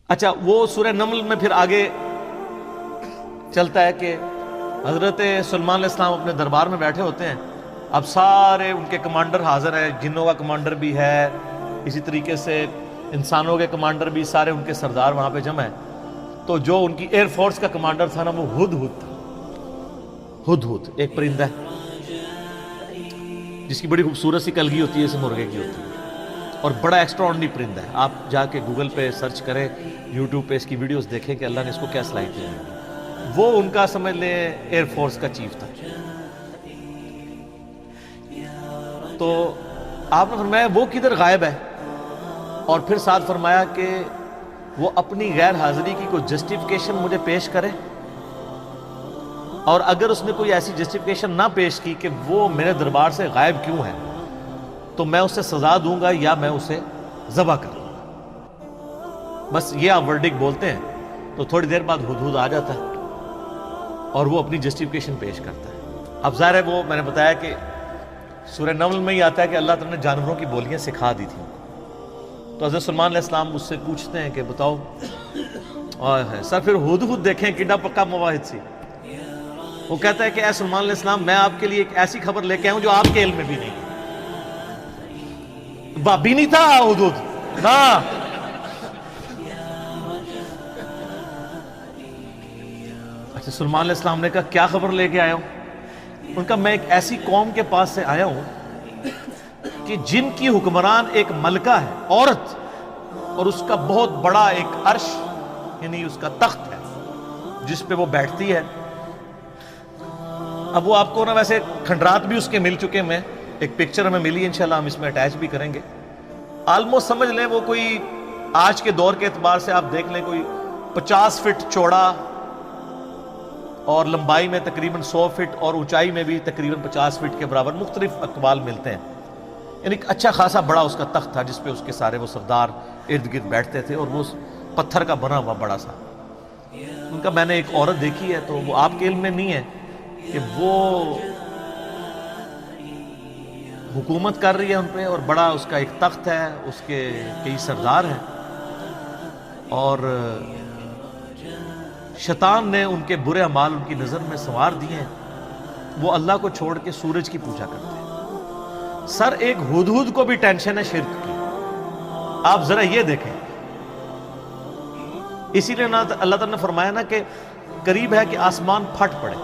اچھا وہ سورہ نمل میں پھر آگے چلتا ہے کہ حضرت سلیمان علیہ السلام اپنے دربار میں بیٹھے ہوتے ہیں، اب سارے ان کے کمانڈر حاضر ہیں، جنوں کا کمانڈر بھی ہے، اسی طریقے سے انسانوں کے کمانڈر بھی، سارے ان کے سردار وہاں پہ جمع ہیں۔ تو جو ان کی ایئر فورس کا کمانڈر تھا نا، وہ ہدہد تھا۔ ہدہد ایک پرندہ ہے جس کی بڑی خوبصورت سی کلگی ہوتی ہے، جیسے مرغے کی ہوتی ہے، اور بڑا ایکسٹرا آرڈنری پرندہ ہے۔ آپ جا کے گوگل پہ سرچ کریں، یوٹیوب پہ اس کی ویڈیوز دیکھیں کہ اللہ نے اس کو کیا صلاحیت دی۔ وہ ان کا سمجھ لیں ایئر فورس کا چیف تھا۔ تو آپ نے فرمایا وہ کدھر غائب ہے، اور پھر ساتھ فرمایا کہ وہ اپنی غیر حاضری کی کوئی جسٹیفیکیشن مجھے پیش کرے، اور اگر اس نے کوئی ایسی جسٹیفیکیشن نہ پیش کی کہ وہ میرے دربار سے غائب کیوں ہے، تو میں اسے سزا دوں گا یا میں اسے ذبح کر دوں گا۔ بس یہ آپ ورڈک بولتے ہیں تو تھوڑی دیر بعد ہدہد آ جاتا ہے اور وہ اپنی جسٹیفیکیشن پیش کرتا ہے۔ اب ظاہر ہے وہ میں نے بتایا کہ سورہ نمل میں ہی آتا ہے کہ اللہ تعالیٰ نے جانوروں کی بولیاں سکھا دی تھیں۔ تو حضرت سلیمان علیہ السلام اس سے پوچھتے ہیں کہ بتاؤ، سر پھر ہدہد دیکھیں کڈا پکا مواحد سی۔ وہ کہتا ہے کہ اے سلیمان علیہ السلام، میں آپ کے لیے ایک ایسی خبر لے کے آیا ہوں جو آپ کے علم میں بھی نہیں ہے۔ بابی نہیں تھا ہدہد نا۔ اچھا سلیمان علیہ السلام نے کہا کیا خبر لے کے آیا ہوں؟ ان کا میں ایک ایسی قوم کے پاس سے آیا ہوں کہ جن کی حکمران ایک ملکہ ہے، عورت، اور اس کا بہت بڑا ایک عرش یعنی اس کا تخت ہے جس پہ وہ بیٹھتی ہے۔ اب وہ آپ کو نا ویسے کھنڈرات بھی اس کے مل چکے ہیں، ایک پکچر ہمیں ملی، انشاءاللہ ہم اس میں اٹیچ بھی کریں گے۔ آلموسٹ سمجھ لیں وہ کوئی آج کے دور کے اعتبار سے آپ دیکھ لیں کوئی 50 فٹ چوڑا، اور لمبائی میں تقریباً 100 فٹ، اور اونچائی میں بھی تقریباً 50 فٹ کے برابر، مختلف اقوال ملتے ہیں۔ یعنی ایک اچھا خاصا بڑا اس کا تخت تھا جس پہ اس کے سارے وہ سردار ارد گرد بیٹھتے تھے، اور وہ پتھر کا بنا ہوا بڑا سا۔ ان کا میں نے ایک عورت دیکھی ہے، تو وہ آپ کے علم میں نہیں ہے کہ وہ حکومت کر رہی ہے ان پہ، اور بڑا اس کا ایک تخت ہے، اس کے کئی سردار ہیں، اور شیطان نے ان کے برے اعمال ان کی نظر میں سنوار دیے ہیں۔ وہ اللہ کو چھوڑ کے سورج کی پوجا کرتے ہیں۔ سر ایک ہدہد کو بھی ٹینشن ہے شرک کی، آپ ذرا یہ دیکھیں۔ اسی لیے اللہ تعالیٰ نے فرمایا نا کہ قریب ہے کہ آسمان پھٹ پڑے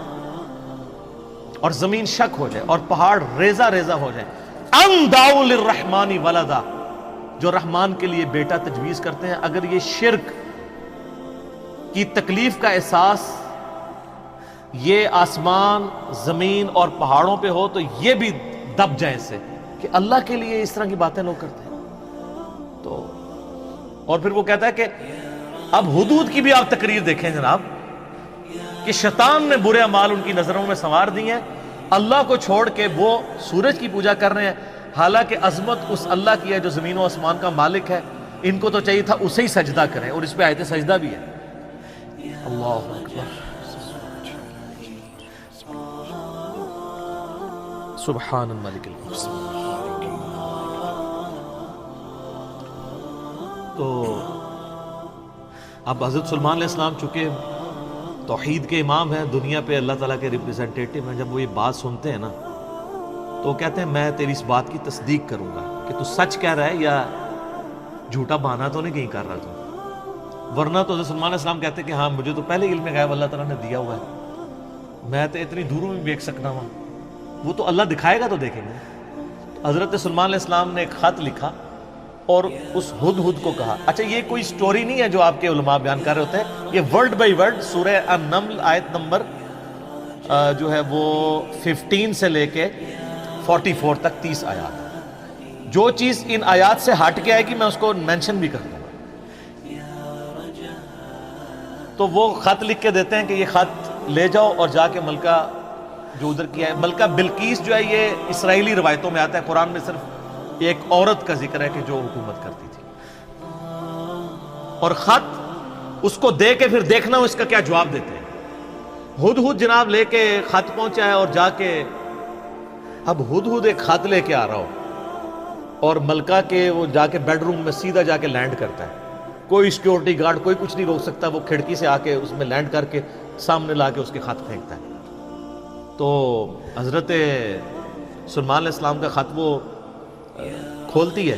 اور زمین شک ہو جائے اور پہاڑ ریزہ ریزہ ہو جائے۔ ان دعوا للرحمن ولدا، جو رحمان کے لیے بیٹا تجویز کرتے ہیں، اگر یہ شرک کی تکلیف کا احساس یہ آسمان، زمین اور پہاڑوں پہ ہو تو یہ بھی دب جائیں سے کہ اللہ کے لیے اس طرح کی باتیں لوگ کرتے ہیں۔ تو اور پھر وہ کہتا ہے کہ اب حدود کی بھی آپ تقریر دیکھیں جناب، کہ شیطان نے برے اعمال ان کی نظروں میں سنوار دی ہیں، اللہ کو چھوڑ کے وہ سورج کی پوجا کر رہے ہیں، حالانکہ عظمت اس اللہ کی ہے جو زمین و آسمان کا مالک ہے۔ ان کو تو چاہیے تھا اسے ہی سجدہ کریں، اور اس پہ آیت سجدہ بھی ہے۔ اللہ اکبر، سبحان الملک المقسم۔ تو اب حضرت سلیمان علیہ السلام چونکہ توحید کے امام ہیں، دنیا پہ اللہ تعالیٰ کے ریپریزنٹیٹیو ہیں، جب وہ یہ بات سنتے ہیں نا تو کہتے ہیں میں تیری اس بات کی تصدیق کروں گا کہ تو سچ کہہ رہا ہے یا جھوٹا بہانا تو نہیں کہیں کر رہا تو۔ ورنہ تو حضرت سلیمان علیہ السلام کہتے ہیں کہ ہاں مجھے تو پہلے علم غیب اللہ تعالیٰ نے دیا ہوا ہے، میں تو اتنی دوروں میں دیکھ سکنا ہوں، وہ تو اللہ دکھائے گا تو دیکھیں گے۔ حضرت سلیمان علیہ السلام نے ایک خط لکھا اور اس ہدہد کو کہا۔ اچھا یہ کوئی سٹوری نہیں ہے جو آپ کے علماء بیان کر رہے ہوتے ہیں، یہ ورڈ بائی ورڈ سورہ النمل آیت نمبر جو ہے وہ 15 سے لے کے 44 تک 30 آیات، جو چیز ان آیات سے ہٹ کے آئے گی میں اس کو مینشن بھی کر دوں گا۔ تو وہ خط لکھ کے دیتے ہیں کہ یہ خط لے جاؤ اور جا کے ملکہ جو ادھر کیا ہے، ملکہ بلقیس جو ہے یہ اسرائیلی روایتوں میں آتا ہے، قرآن میں صرف ایک عورت کا ذکر ہے کہ جو حکومت کرتی تھی، اور خط اس کو دے کے پھر دیکھنا اس کا کیا جواب دیتے ہیں۔ ہدہد جناب لے کے خط پہنچا ہے، اور جا کے اب ہدہد ایک خط لے کے آ رہا ہو، اور ملکہ کے وہ جا کے بیڈ روم میں سیدھا جا کے لینڈ کرتا ہے، کوئی سیکورٹی گارڈ کوئی کچھ نہیں روک سکتا، وہ کھڑکی سے آ کے اس میں لینڈ کر کے سامنے لا کے اس کے خط پھینکتا ہے۔ تو حضرت سلیمان علیہ السلام کا خط وہ کھولتی ہے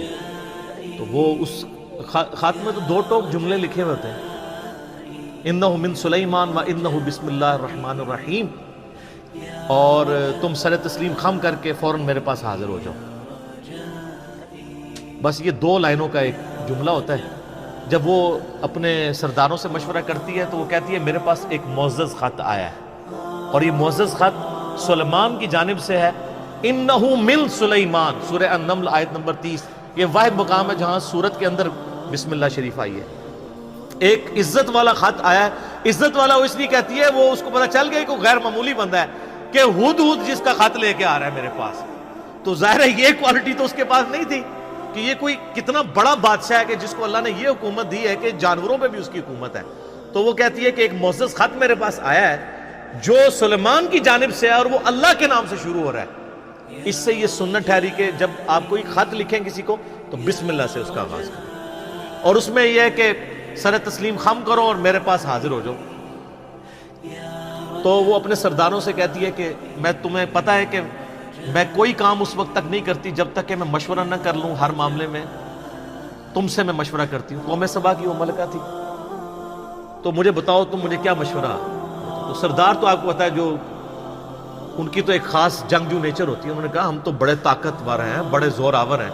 تو وہ اس خط میں تو 2 ٹوک جملے لکھے ہوتے ہیں، انہ من سلیمان و انہ بسم اللہ الرحمن الرحیم، اور تم سر تسلیم خم کر کے فوراً میرے پاس حاضر ہو جاؤ۔ بس یہ 2 لائنوں کا ایک جملہ ہوتا ہے۔ جب وہ اپنے سرداروں سے مشورہ کرتی ہے تو وہ کہتی ہے میرے پاس ایک معزز خط آیا ہے، اور یہ معزز خط سلیمان کی جانب سے ہے۔ انہ من سلیمان، سورہ النمل آیت نمبر 30، یہ واحد مقام ہے جہاں سورت کے اندر بسم اللہ شریف آئی ہے۔ ایک عزت والا خط آیا ہے۔ عزت والا وہ اس لیے کہتی ہے، وہ اس کو پتہ چل گیا کہ غیر معمولی بندہ ہے کہ ہد جس کا خط لے کے آ رہا ہے میرے پاس، تو ظاہر ہے یہ کوالٹی تو اس کے پاس نہیں تھی کہ یہ کوئی کتنا بڑا بادشاہ ہے کہ جس کو اللہ نے یہ حکومت دی ہے کہ جانوروں پہ بھی اس کی حکومت ہے۔ تو وہ کہتی ہے کہ ایک معزز خط میرے پاس آیا ہے جو سلیمان کی جانب سے ہے، اور وہ اللہ کے نام سے شروع ہو رہا ہے۔ اس سے یہ سنت ٹھہری کہ جب آپ کوئی خط لکھیں کسی کو تو بسم اللہ سے اس کا آغاز کریں، اور اس میں یہ ہے کہ سر تسلیم خم کرو اور میرے پاس حاضر ہو جاؤ۔ تو وہ اپنے سرداروں سے کہتی ہے کہ میں تمہیں پتہ ہے کہ میں کوئی کام اس وقت تک نہیں کرتی جب تک کہ میں مشورہ نہ کر لوں، ہر معاملے میں تم سے میں مشورہ کرتی ہوں۔ قوم سبا کی وہ ملکہ تھی، تو مجھے بتاؤ تم مجھے کیا مشورہ۔ تو سردار تو آپ کو پتہ ہے جو ان کی تو ایک خاص جنگجو نیچر ہوتی ہے، انہوں نے کہا ہم تو بڑے طاقتور ہیں، بڑے زور آور ہیں،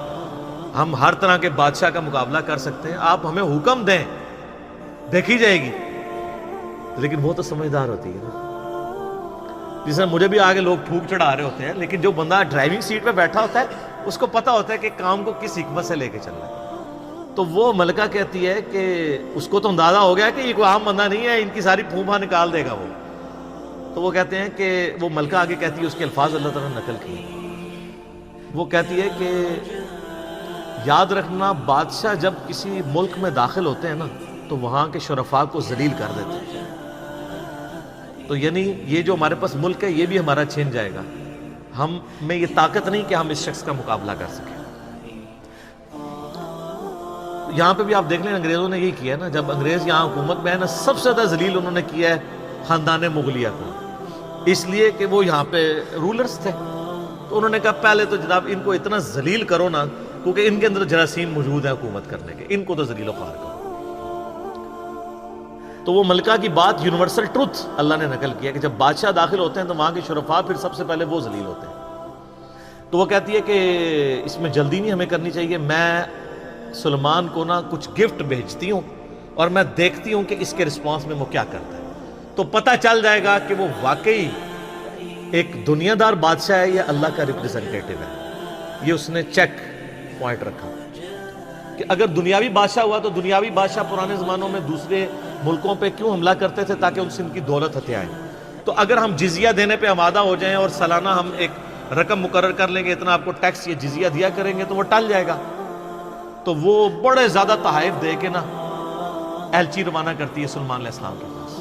ہم ہر طرح کے بادشاہ کا مقابلہ کر سکتے ہیں، آپ ہمیں حکم دیں، دیکھی جائے گی۔ لیکن وہ تو سمجھدار ہوتی ہے نا، جس میں مجھے بھی آگے لوگ پھونک چڑھا رہے ہوتے ہیں، لیکن جو بندہ ڈرائیونگ سیٹ پہ بیٹھا ہوتا ہے اس کو پتہ ہوتا ہے کہ کام کو کس حکمت سے لے کے چلنا ہے۔ تو وہ ملکہ کہتی ہے کہ اس کو تو اندازہ ہو گیا کہ یہ کوئی عام بندہ نہیں ہے، ان کی ساری پھوپھا نکال دے گا وہ۔ تو وہ کہتے ہیں کہ وہ ملکہ آگے کہتی ہے، اس کے الفاظ اللہ تعالیٰ نے نقل کیے، وہ کہتی ہے کہ یاد رکھنا بادشاہ جب کسی ملک میں داخل ہوتے ہیں نا تو وہاں کے شرفاء کو ذلیل کر دیتے ہیں، تو یعنی یہ جو ہمارے پاس ملک ہے یہ بھی ہمارا چھین جائے گا، ہم میں یہ طاقت نہیں کہ ہم اس شخص کا مقابلہ کر سکیں۔ یہاں پہ بھی آپ دیکھ لیں انگریزوں نے یہی کیا ہے نا، جب انگریز یہاں حکومت میں ہے نا، سب سے زیادہ ذلیل انہوں نے کیا ہے خاندان مغلیہ کو، اس لیے کہ وہ یہاں پہ رولرز تھے۔ تو انہوں نے کہا پہلے تو جناب ان کو اتنا ذلیل کرو نا، کیونکہ ان کے اندر جراثیم موجود ہیں حکومت کرنے کے، ان کو تو ذلیل و خوار کرو۔ تو وہ ملکہ کی بات یونیورسل ٹروتھ اللہ نے نقل کیا کہ جب بادشاہ داخل ہوتے ہیں تو وہاں کے شرفاء پھر سب سے پہلے وہ ذلیل ہوتے ہیں۔ تو وہ کہتی ہے کہ اس میں جلدی نہیں ہمیں کرنی چاہیے، میں سلیمان کو نا کچھ گفٹ بھیجتی ہوں اور میں دیکھتی ہوں کہ اس کے رسپانس میں وہ کیا کرتا ہے، تو پتہ چل جائے گا کہ وہ واقعی ایک دنیا دار بادشاہ ہے یا اللہ کا ریپریزنٹیٹیو ہے۔ یہ اس نے چیک پوائنٹ رکھا کہ اگر دنیاوی بادشاہ ہوا تو دنیاوی بادشاہ پرانے زمانوں میں دوسرے ملکوں پہ کیوں حملہ کرتے تھے؟ تاکہ ان سے ان کی دولت ہتھیائیں۔ تو اگر ہم جزیہ دینے پہ آمادہ ہو جائیں اور سالانہ ہم ایک رقم مقرر کر لیں گے اتنا آپ کو ٹیکس یا جزیہ دیا کریں گے تو وہ ٹل جائے گا۔ تو وہ بڑے زیادہ تحائف دے کے نا ایلچی روانہ کرتی ہے سلیمان علیہ السلام کے پاس،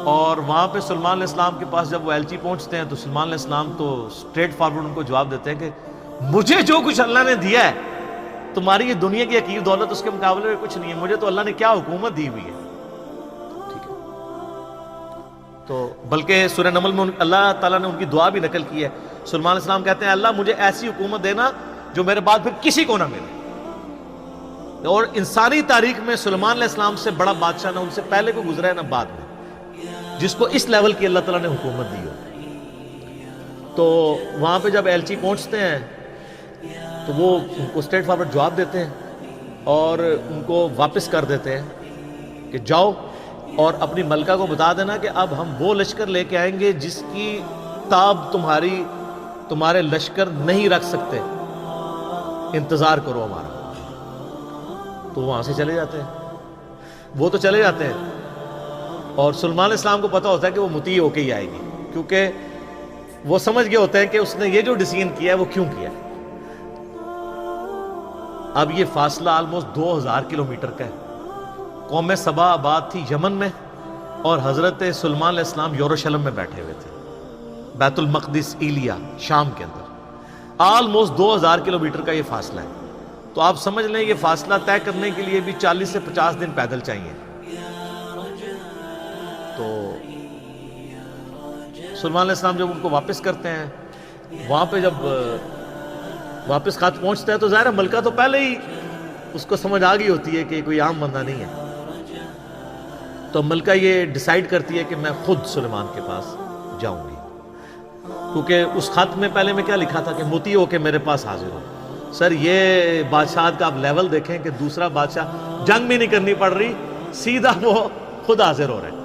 اور وہاں پہ سلیمان علیہ السلام کے پاس جب وہ ایلچی پہنچتے ہیں تو سلیمان علیہ السلام تو اسٹریٹ فارورڈ ان کو جواب دیتے ہیں کہ مجھے جو کچھ اللہ نے دیا ہے تمہاری یہ دنیا کی حقیر دولت اس کے مقابلے میں کچھ نہیں ہے، مجھے تو اللہ نے کیا حکومت دی ہوئی ہے۔ ٹھیک ہے، تو بلکہ سورہ نمل میں اللہ تعالیٰ نے ان کی دعا بھی نقل کی ہے۔ سلیمان علیہ السلام کہتے ہیں اللہ مجھے ایسی حکومت دینا جو میرے بعد پھر کسی کو نہ ملے، اور انسانی تاریخ میں سلیمان علیہ السلام سے بڑا بادشاہ نہ ان سے پہلے کو گزرا ہے نہ بعد میں جس کو اس لیول کی اللہ تعالیٰ نے حکومت دی ہو۔ تو وہاں پہ جب ایلچی پہنچتے ہیں تو وہ ان کو اسٹریٹ فارورڈ جواب دیتے ہیں اور ان کو واپس کر دیتے ہیں کہ جاؤ اور اپنی ملکہ کو بتا دینا کہ اب ہم وہ لشکر لے کے آئیں گے جس کی تاب تمہارے لشکر نہیں رکھ سکتے، انتظار کرو ہمارا۔ تو وہاں سے چلے جاتے ہیں، وہ تو چلے جاتے ہیں، اور سلیمان علیہ السلام کو پتہ ہوتا ہے کہ وہ مطیع ہو کے ہی آئے گی، کیونکہ وہ سمجھ گئے ہوتے ہیں کہ اس نے یہ جو ڈیسیژن کیا ہے وہ کیوں کیا ہے۔ اب یہ فاصلہ آلموسٹ 2000 کلومیٹر کا ہے۔ قوم سبا آباد تھی یمن میں، اور حضرت سلیمان علیہ السلام یروشلم میں بیٹھے ہوئے تھے، بیت المقدس ایلیا شام کے اندر۔ آلموسٹ 2000 کلومیٹر کا یہ فاصلہ ہے۔ تو آپ سمجھ لیں یہ فاصلہ طے کرنے کے لیے بھی 40 سے 50 دن پیدل چاہیے. تو سلیمان علیہ السلام جب ان کو واپس کرتے ہیں، وہاں پہ جب واپس خط پہنچتا ہے تو ظاہر ہے ملکہ تو پہلے ہی اس کو سمجھ آ گئی ہوتی ہے کہ کوئی عام بندہ نہیں ہے. تو ملکہ یہ ڈیسائیڈ کرتی ہے کہ میں خود سلیمان کے پاس جاؤں گی، کیونکہ اس خط میں پہلے میں کیا لکھا تھا کہ موتی ہو کے میرے پاس حاضر ہو. سر یہ بادشاہت کا آپ لیول دیکھیں کہ دوسرا بادشاہ جنگ بھی نہیں کرنی پڑ رہی، سیدھا وہ خود حاضر ہو رہے ہیں.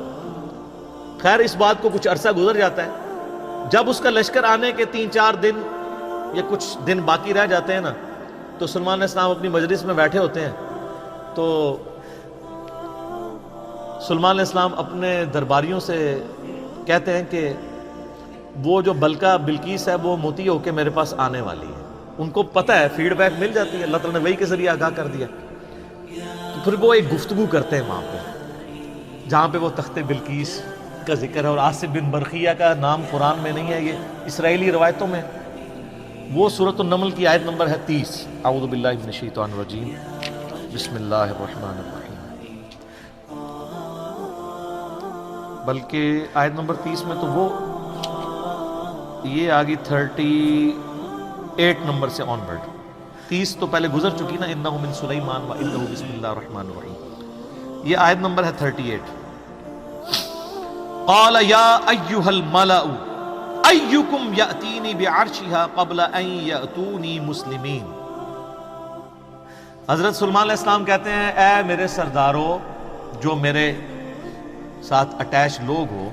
خیر اس بات کو کچھ عرصہ گزر جاتا ہے. جب اس کا لشکر آنے کے 3-4 دن یا کچھ دن باقی رہ جاتے ہیں نا، تو سلیمان علیہ السلام اپنی مجلس میں بیٹھے ہوتے ہیں. تو سلیمان علیہ السلام اپنے درباریوں سے کہتے ہیں کہ وہ جو بلقیس ہے وہ موتی ہو کے میرے پاس آنے والی ہے. ان کو پتہ ہے، فیڈ بیک مل جاتی ہے، اللہ تعالیٰ نے وحی کے ذریعے آگاہ کر دیا. تو پھر وہ ایک گفتگو کرتے ہیں وہاں پہ، جہاں پہ وہ تخت بلقیس کا ذکر ہے. اور آصف بن برقیہ کا نام قرآن میں نہیں ہے، یہ اسرائیلی روایتوں میں. وہ سورۃ النمل کی آیت نمبر ہے 30. اعوذ باللہ من الشیطان الرجیم، بسم اللہ الرحمن الرحیم. بلکہ آیت نمبر 30 میں تو وہ یہ آگی 38 نمبر سے آن ورڈ. 30 تو پہلے گزر چکی نا، انہ من سلیمان و انہ بسم اللہ الرحمن الرحیم. یہ آیت نمبر ہے 38. قال یا ایھا الملأ ایکم یأتینی بعرشها قبل ان یأتونی مسلمین. حضرت سلیمان علیہ السلام کہتے ہیں اے میرے سردارو، جو میرے ساتھ اٹیچ لوگ ہو،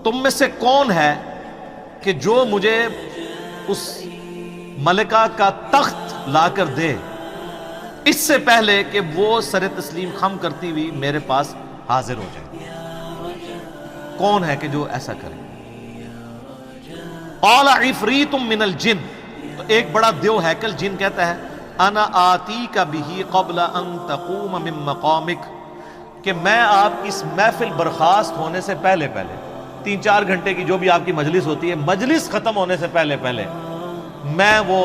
تم میں سے کون ہے کہ جو مجھے اس ملکہ کا تخت لا کر دے اس سے پہلے کہ وہ سر تسلیم خم کرتی ہوئی میرے پاس حاضر ہو جائے؟ کون ہے کہ جو ایسا کرے؟ قال عفریت من الجن. تو ایک بڑا دیو ہیکل جن کہتا ہے انا آتیک بہ قبل ان تقوم من مقامک، کہ میں آپ کی اس محفل برخاست ہونے سے پہلے 3-4 گھنٹے کی جو بھی آپ کی مجلس ہوتی ہے، مجلس ختم ہونے سے پہلے میں وہ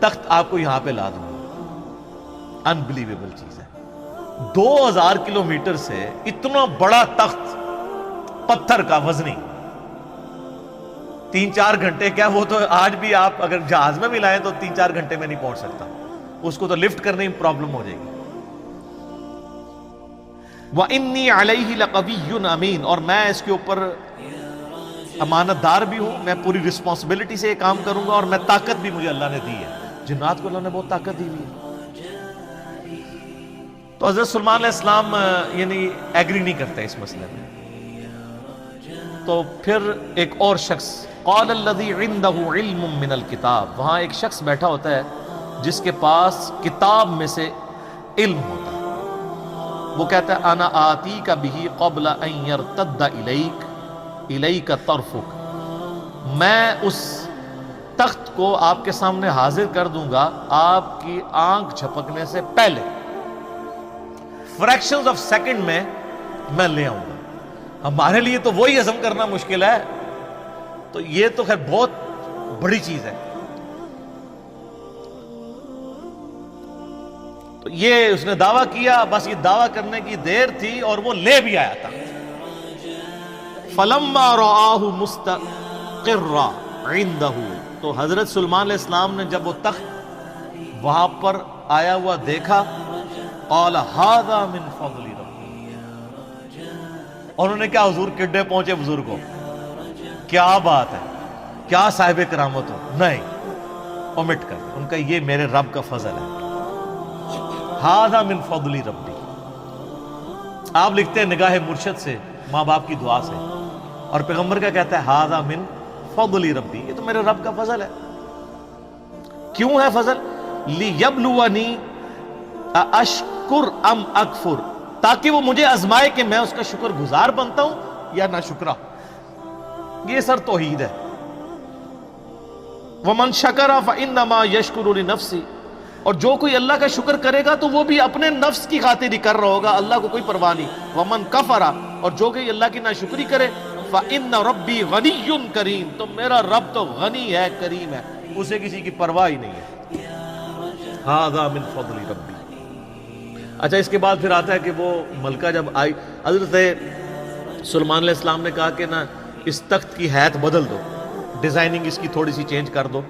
تخت آپ کو یہاں پہ لا دوں گا. انبلیویبل چیز ہے. 2000 کلومیٹر سے اتنا بڑا تخت پتھر کا وزنی 3-4 گھنٹے کیا، وہ تو آج بھی آپ اگر جہاز میں بھی لائیں تو 3-4 گھنٹے میں نہیں پہنچ سکتا. اس کو تو لفٹ کرنے میں پرابلم ہو جائے گی. وَإِنِّي عَلَيْهِ لَقَوِيٌّ أَمِينٌ، اور میں اس کے اوپر امانت دار بھی ہوں، میں پوری رسپانسبلٹی سے یہ کام کروں گا، اور میں طاقت بھی مجھے اللہ نے دی ہے. جنات کو اللہ نے بہت طاقت دی ہوئی ہے. تو حضرت سلیمان علیہ السلام یعنی ایگری نہیں کرتے اس مسئلے میں. تو پھر ایک اور شخص، قال الذی عنده علم من الکتاب، وہاں ایک شخص بیٹھا ہوتا ہے جس کے پاس کتاب میں سے علم ہوتا ہے. وہ کہتا ہے انا آتیک بہ قبل ان یرتد الیک طرفک، میں اس تخت کو آپ کے سامنے حاضر کر دوں گا آپ کی آنکھ جھپکنے سے پہلے. فریکشنز آف سیکنڈ میں لے آؤں گا. ہمارے لیے تو وہی ہضم کرنا مشکل ہے، تو یہ تو خیر بہت بڑی چیز ہے. تو یہ اس نے دعویٰ کیا، بس یہ دعویٰ کرنے کی دیر تھی اور وہ لے بھی آیا تھا. فَلَمَّا رَآهُ مُسْتَقِرًّا عِندَهُ، تو حضرت سلیمان علیہ السلام نے جب وہ تخت وہاں پر آیا ہوا دیکھا، قَالَ هَذَا مِن فَضْلِ رَبِّي. انہوں نے کیا حضور کڈے پہنچے بزرگ کو، کیا بات ہے، کیا صاحب کرامت ہو. نہیں، اومٹ کر، ان کا یہ میرے رب کا فضل ہے. ہذا من فضل ربی. آپ لکھتے ہیں نگاہ مرشد سے، ماں باپ کی دعا سے، اور پیغمبر کا کہتا ہے ہذا من فضل ربی، یہ تو میرے رب کا فضل ہے. کیوں ہے فضل؟ لیبلونی اشکر ام اکفر، تاکہ وہ مجھے آزمائے کہ میں اس کا شکر گزار بنتا ہوں یا نہ شکرا. یہ سر توحید ہے. ومن شکر فانما یشکر لنفسہ، اور جو کوئی اللہ کا شکر کرے گا تو وہ بھی اپنے نفس کی خاطر ہی کر رہا ہوگا، اللہ کو کوئی پرواہ نہیں. ومن کفر، اور جو کوئی اللہ کی ناشکری کرے، فإن ربی غنی کریم، تو میرا رب تو غنی ہے، کریم ہے، اسے کسی کی پرواہ ہی نہیں ہے. ھذا من فضل ربی۔ اچھا اس کے بعد پھر آتا ہے کہ وہ ملکہ جب آئی، حضرت سلیمان علیہ السلام نے کہا کہ نا اس تخت کی حیت بدل دو، ڈیزائننگ اس کی تھوڑی سی چینج کر دو،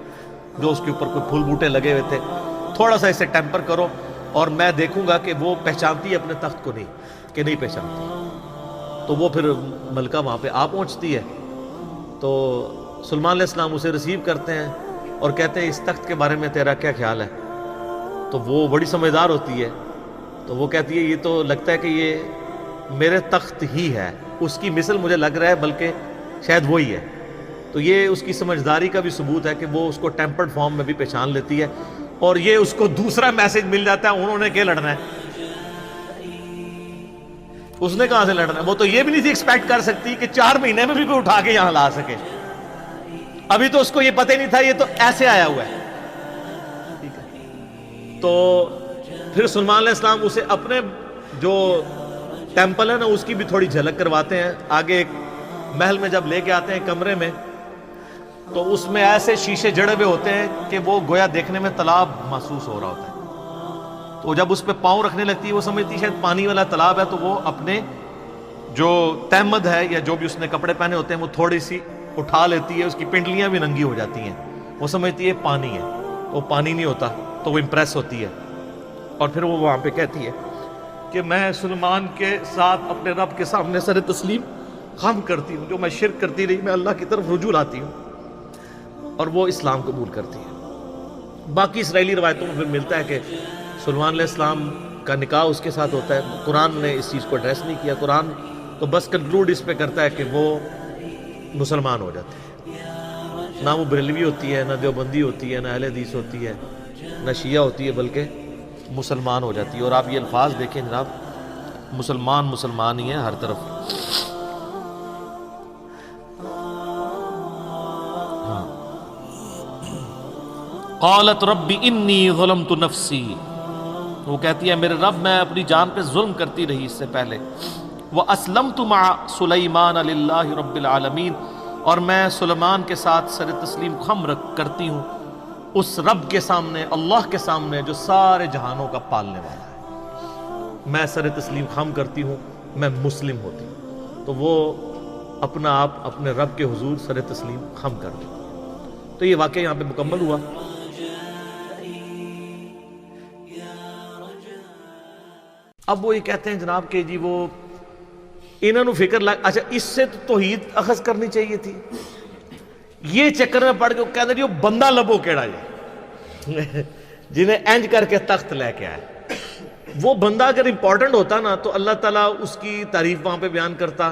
جو اس کے اوپر کوئی پھول بوٹے لگے ہوئے تھے تھوڑا سا اسے ٹیمپر کرو، اور میں دیکھوں گا کہ وہ پہچانتی ہے اپنے تخت کو نہیں کہ نہیں پہچانتی۔ تو وہ پھر ملکہ وہاں پہ آ پہنچتی ہے، تو سلیمان علیہ السلام اسے ریسیو کرتے ہیں اور کہتے ہیں اس تخت کے بارے میں تیرا کیا خیال ہے؟ تو وہ بڑی سمجھدار ہوتی ہے، تو وہ کہتی ہے یہ تو لگتا ہے کہ یہ میرے تخت ہی ہے، اس کی مثل مجھے لگ رہا ہے بلکہ شاید وہی ہے۔ تو یہ اس کی سمجھداری کا بھی ثبوت ہے کہ وہ اس کو ٹیمپرڈ فارم میں بھی پہچان لیتی ہے، اور یہ اس کو دوسرا میسج مل جاتا ہے انہوں نے کیا لڑنا ہے، اس نے کہاں سے لڑنا ہے؟ وہ تو یہ بھی نہیں تھی ایکسپیکٹ کر سکتی کہ 4 مہینے میں بھی کوئی اٹھا کے یہاں لا سکے، ابھی تو اس کو یہ پتہ ہی نہیں تھا، یہ تو ایسے آیا ہوا ہے۔ ٹھیک ہے، تو پھر سلیمان علیہ السلام اسے اپنے جو ٹیمپل ہے نا اس کی بھی تھوڑی جھلک کرواتے ہیں۔ آگے ایک محل میں جب لے کے آتے ہیں کمرے میں، تو اس میں ایسے شیشے جڑے ہوئے ہوتے ہیں کہ وہ گویا دیکھنے میں تالاب محسوس ہو رہا ہوتا ہے۔ تو جب اس پہ پاؤں رکھنے لگتی ہے وہ سمجھتی ہے شاید پانی والا تالاب ہے، تو وہ اپنے جو تہمد ہے یا جو بھی اس نے کپڑے پہنے ہوتے ہیں وہ تھوڑی سی اٹھا لیتی ہے، اس کی پنڈلیاں بھی ننگی ہو جاتی ہیں، وہ سمجھتی ہے پانی ہے، وہ پانی نہیں ہوتا، تو وہ امپریس ہوتی ہے، اور پھر وہ وہاں پہ کہتی ہے کہ میں سلیمان کے ساتھ اپنے رب کے سامنے سر تسلیم خم کرتی ہوں، جو میں شرک کرتی رہی میں اللہ کی طرف رجوع لاتی ہوں، اور وہ اسلام قبول کرتی ہے۔ باقی اسرائیلی روایتوں میں پھر ملتا ہے کہ سلیمان علیہ السلام کا نکاح اس کے ساتھ ہوتا ہے۔ قرآن نے اس چیز کو ایڈریس نہیں کیا، قرآن تو بس کنکلوڈ اس پہ کرتا ہے کہ وہ مسلمان ہو جاتے ہیں، نہ وہ بریلوی ہوتی ہے، نہ دیوبندی ہوتی ہے، نہ اہل حدیث ہوتی ہے، نہ شیعہ ہوتی ہے، بلکہ مسلمان ہو جاتی ہے۔ اور آپ یہ الفاظ دیکھیں جناب، مسلمان مسلمان ہی ہیں ہر طرف۔ قالت رب انی ظلمت نفسی، وہ کہتی ہے میرے رب میں اپنی جان پہ ظلم کرتی رہی اس سے پہلے، واسلمت مع سلیمان للہ رب العالمین، اور میں سلیمان کے ساتھ سر تسلیم خم کرتی ہوں اس رب کے سامنے، اللہ کے سامنے جو سارے جہانوں کا پالنے والا ہے، میں سر تسلیم خم کرتی ہوں، میں مسلم ہوتی ہوں۔ تو وہ اپنا آپ اپنے رب کے حضور سر تسلیم خم کر دی۔ تو یہ واقعہ یہاں پہ مکمل ہوا۔ اب وہ یہ کہتے ہیں جناب کہ جی وہ انہوں نے فکر لگ، اچھا اس سے تو توحید اخذ کرنی چاہیے تھی، یہ چکر میں پڑ کے وہ کہتے ہیں وہ بندہ لبو کیڑا جی جنہیں اینج کر کے تخت لے کے آئے۔ وہ بندہ اگر امپورٹنٹ ہوتا نا تو اللہ تعالیٰ اس کی تعریف وہاں پہ بیان کرتا،